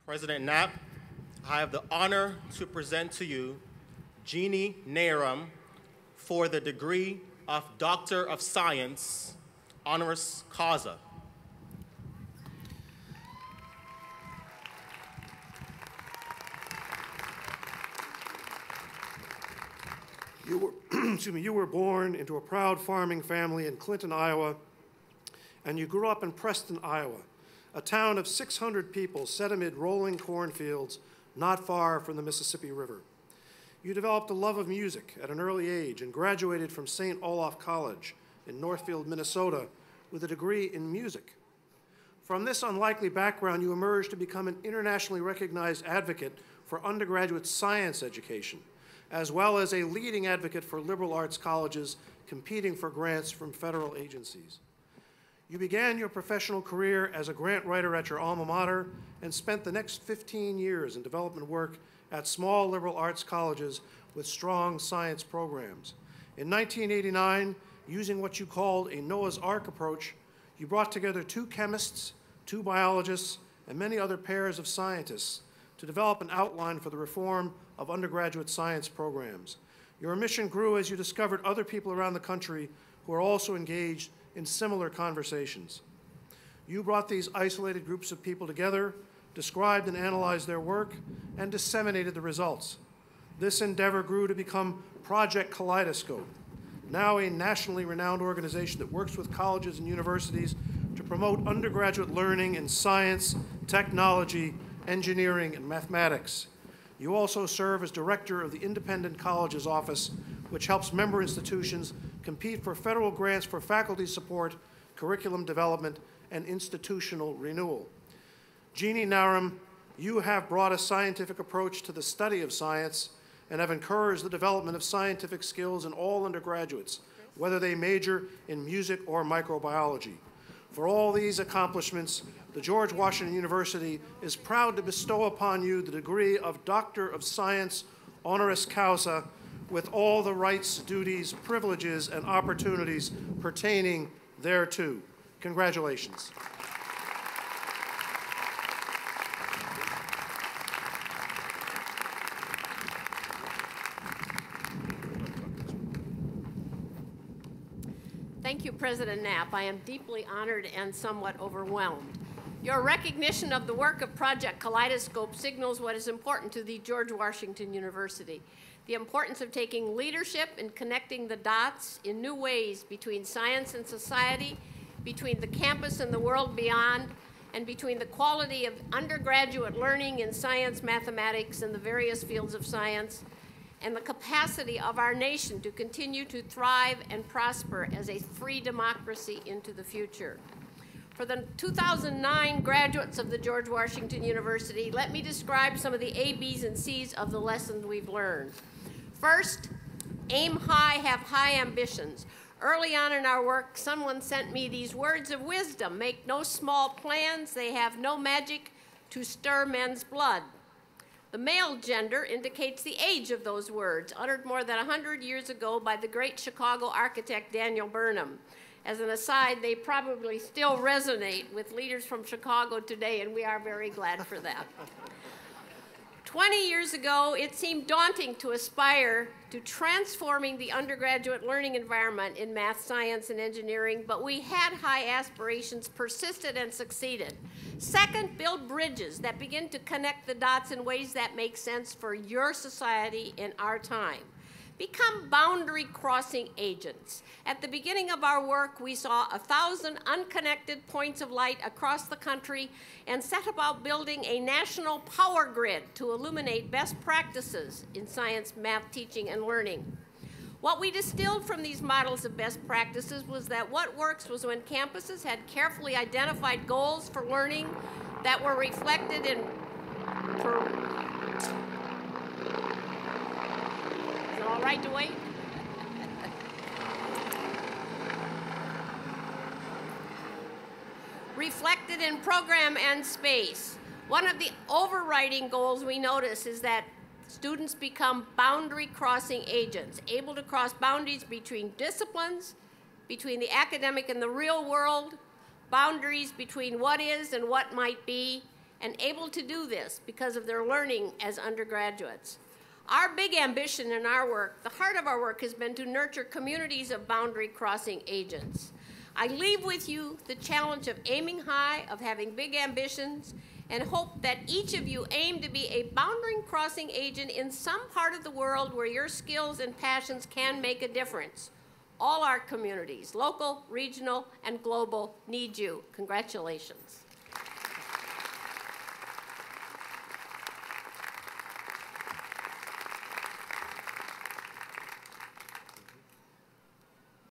President Knapp, I have the honor to present to you Jeanne Narum for the degree of Doctor of Science, honoris causa. You were born into a proud farming family in Clinton, Iowa, and you grew up in Preston, Iowa, a town of 600 people set amid rolling cornfields not far from the Mississippi River. You developed a love of music at an early age and graduated from St. Olaf College in Northfield, Minnesota, with a degree in music. From this unlikely background, you emerged to become an internationally recognized advocate for undergraduate science education, as well as a leading advocate for liberal arts colleges competing for grants from federal agencies. You began your professional career as a grant writer at your alma mater and spent the next 15 years in development work at small liberal arts colleges with strong science programs. In 1989, using what you called a Noah's Ark approach, you brought together 2 chemists, 2 biologists, and many other pairs of scientists to develop an outline for the reform of undergraduate science programs. Your mission grew as you discovered other people around the country who are also engaged in similar conversations. You brought these isolated groups of people together, described and analyzed their work, and disseminated the results. This endeavor grew to become Project Kaleidoscope, now a nationally renowned organization that works with colleges and universities to promote undergraduate learning in science, technology, engineering, and mathematics. You also serve as director of the Independent Colleges Office, which helps member institutions compete for federal grants for faculty support, curriculum development, and institutional renewal. Jeanne Narum, you have brought a scientific approach to the study of science and have encouraged the development of scientific skills in all undergraduates, whether they major in music or microbiology. For all these accomplishments, the George Washington University is proud to bestow upon you the degree of Doctor of Science, honoris causa, with all the rights, duties, privileges, and opportunities pertaining thereto. Congratulations. Thank you, President Knapp. I am deeply honored and somewhat overwhelmed. Your recognition of the work of Project Kaleidoscope signals what is important to the George Washington University: the importance of taking leadership and connecting the dots in new ways between science and society, between the campus and the world beyond, and between the quality of undergraduate learning in science, mathematics, and the various fields of science, and the capacity of our nation to continue to thrive and prosper as a free democracy into the future. For the 2009 graduates of the George Washington University, let me describe some of the A, B's, and C's of the lessons we've learned. First, aim high, have high ambitions. Early on in our work, someone sent me these words of wisdom: make no small plans, they have no magic to stir men's blood. The male gender indicates the age of those words, uttered more than 100 years ago by the great Chicago architect Daniel Burnham. As an aside, they probably still resonate with leaders from Chicago today, and we are very glad for that. 20 years ago, it seemed daunting to aspire to transforming the undergraduate learning environment in math, science, and engineering, but we had high aspirations, persisted, and succeeded. Second, build bridges that begin to connect the dots in ways that make sense for your society in our time. Become boundary-crossing agents. At the beginning of our work, we saw 1,000 unconnected points of light across the country and set about building a national power grid to illuminate best practices in science, math, teaching, and learning. What we distilled from these models of best practices was that what works was when campuses had carefully identified goals for learning that were reflected in all right to wait? Reflected in program and space. One of the overriding goals we notice is that students become boundary-crossing agents, able to cross boundaries between disciplines, between the academic and the real world, boundaries between what is and what might be, and able to do this because of their learning as undergraduates. Our big ambition in our work, the heart of our work, has been to nurture communities of boundary crossing agents. I leave with you the challenge of aiming high, of having big ambitions, and hope that each of you aim to be a boundary crossing agent in some part of the world where your skills and passions can make a difference. All our communities, local, regional, and global, need you. Congratulations.